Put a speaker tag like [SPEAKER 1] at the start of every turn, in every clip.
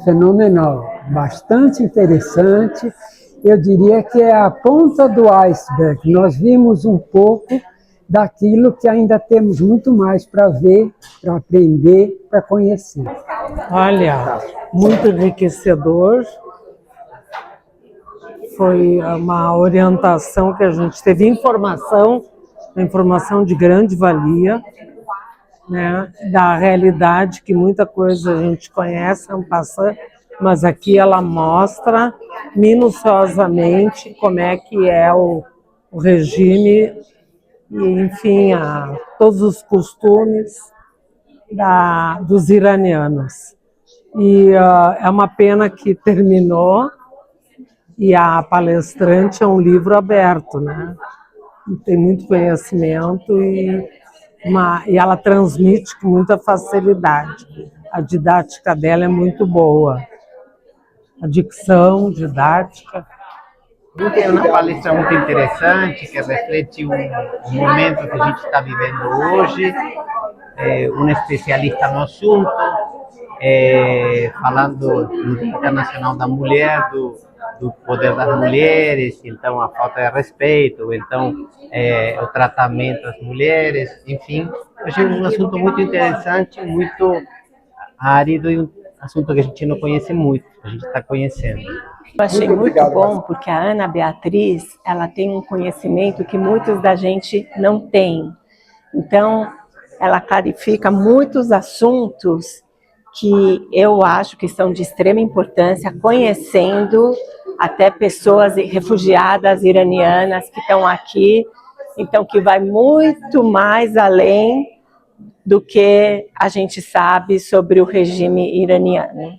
[SPEAKER 1] fenomenal, bastante interessante. Eu diria que é a ponta do iceberg. Nós vimos um pouco daquilo que ainda temos muito mais para ver, para aprender, para conhecer.
[SPEAKER 2] Olha, muito enriquecedor. Foi uma orientação que a gente teve, informação de grande valia, né, da realidade, que muita coisa a gente conhece, não passa, mas aqui ela mostra minuciosamente como é que é o regime e, enfim, todos os costumes dos iranianos. E é uma pena que terminou, e a palestrante é um livro aberto, né? Tem muito conhecimento e ela transmite com muita facilidade. A didática dela é muito boa. A dicção, didática.
[SPEAKER 3] É uma palestra muito interessante, que reflete um momento que a gente está vivendo hoje, um especialista no assunto, falando do Dia Internacional da Mulher, do poder das mulheres, então a falta de respeito, então o tratamento das mulheres, enfim. Eu achei um assunto muito interessante, muito árido e um assunto que a gente não conhece muito, a gente está conhecendo.
[SPEAKER 4] Eu achei muito bom porque a Ana Beatriz, ela tem um conhecimento que muitos da gente não tem. Então, ela clarifica muitos assuntos que eu acho que são de extrema importância, conhecendo até pessoas refugiadas iranianas que estão aqui, então que vai muito mais além do que a gente sabe sobre o regime iraniano.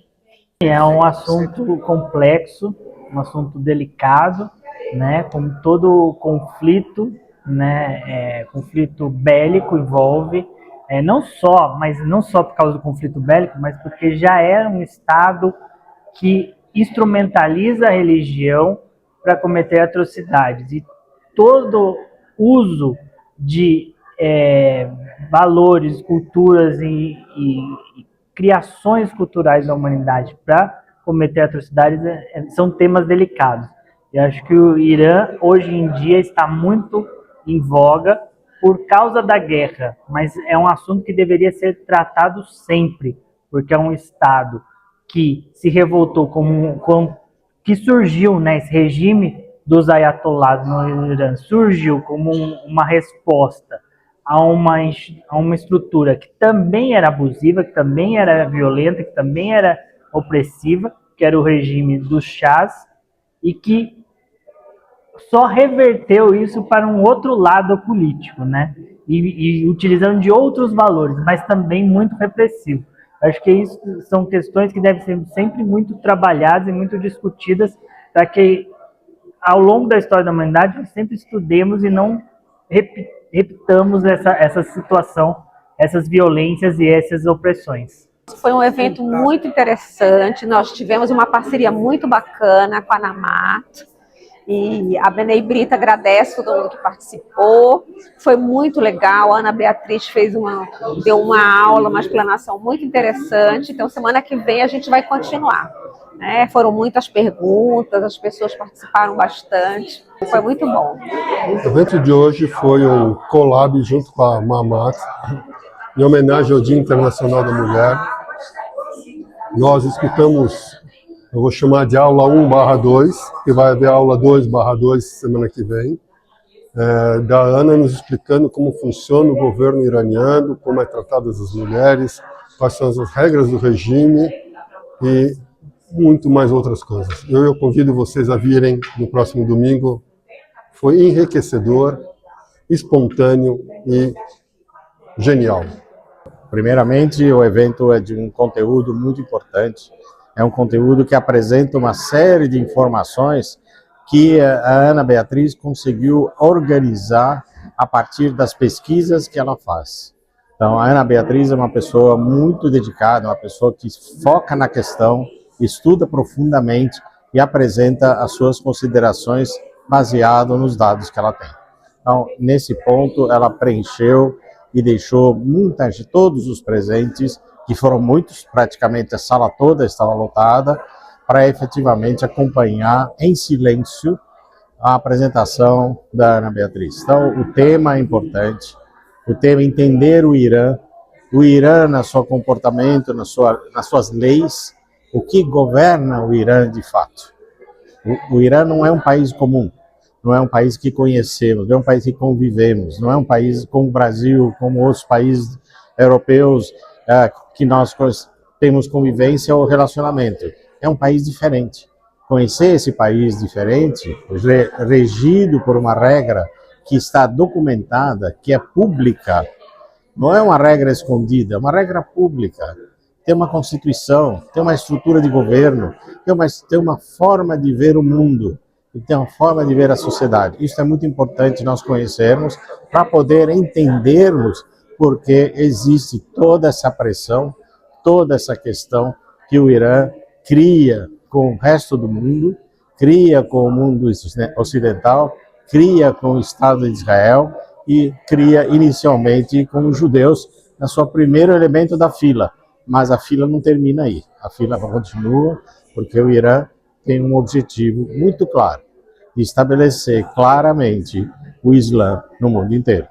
[SPEAKER 5] É um assunto complexo, um assunto delicado, né? Como todo conflito, né? Conflito bélico envolve, não só por causa do conflito bélico, mas porque já é um Estado que instrumentaliza a religião para cometer atrocidades. E todo uso de valores, culturas e criações culturais da humanidade para cometer atrocidades são temas delicados. Eu acho que o Irã, hoje em dia, está muito em voga por causa da guerra, mas é um assunto que deveria ser tratado sempre, porque é um Estado que se revoltou que surgiu, né, esse regime dos ayatollahs no Irã, surgiu como uma resposta a uma estrutura que também era abusiva, que também era violenta, que também era opressiva, que era o regime dos chás, e que só reverteu isso para um outro lado político, né? E utilizando de outros valores, mas também muito repressivo. Acho que isso são questões que devem ser sempre muito trabalhadas e muito discutidas para que, ao longo da história da humanidade, nós sempre estudemos e não repitamos essa situação, essas violências e essas opressões.
[SPEAKER 6] Foi um evento muito interessante, nós tivemos uma parceria muito bacana com a ANAMAT, e a Benei Brita agradece todo mundo que participou, foi muito legal, a Ana Beatriz deu uma aula, uma explanação muito interessante, então semana que vem a gente vai continuar. Foram muitas perguntas, as pessoas participaram bastante, foi muito bom.
[SPEAKER 7] O evento de hoje foi um collab junto com a Mamat, em homenagem ao Dia Internacional da Mulher. Nós escutamos, eu vou chamar de aula 1/2, que vai haver aula 2/2 semana que vem, da Ana nos explicando como funciona o governo iraniano, como é tratadas as mulheres, quais são as regras do regime e muito mais outras coisas. Eu convido vocês a virem no próximo domingo. Foi enriquecedor, espontâneo e genial.
[SPEAKER 8] Primeiramente, o evento é de um conteúdo muito importante. É um conteúdo que apresenta uma série de informações que a Ana Beatriz conseguiu organizar a partir das pesquisas que ela faz. Então, a Ana Beatriz é uma pessoa muito dedicada, uma pessoa que foca na questão, estuda profundamente e apresenta as suas considerações baseado nos dados que ela tem. Então, nesse ponto, ela preencheu e deixou todos os presentes que foram muitos, praticamente a sala toda estava lotada, para efetivamente acompanhar em silêncio a apresentação da Ana Beatriz. Então, o tema é importante, o tema é entender o Irã no seu comportamento, nas suas leis, o que governa o Irã de fato. O Irã não é um país comum, não é um país que conhecemos, não é um país que convivemos, não é um país como o Brasil, como outros países europeus que nós temos convivência ou relacionamento. É um país diferente. Conhecer esse país diferente, regido por uma regra que está documentada, que é pública, não é uma regra escondida, é uma regra pública. Tem uma constituição, tem uma estrutura de governo, tem uma forma de ver o mundo, e tem uma forma de ver a sociedade. Isso é muito importante nós conhecermos para poder entendermos porque existe toda essa pressão, toda essa questão que o Irã cria com o resto do mundo, cria com o mundo ocidental, cria com o Estado de Israel e cria inicialmente com os judeus na sua primeiro elemento da fila. Mas a fila não termina aí, a fila continua, porque o Irã tem um objetivo muito claro, de estabelecer claramente o Islã no mundo inteiro.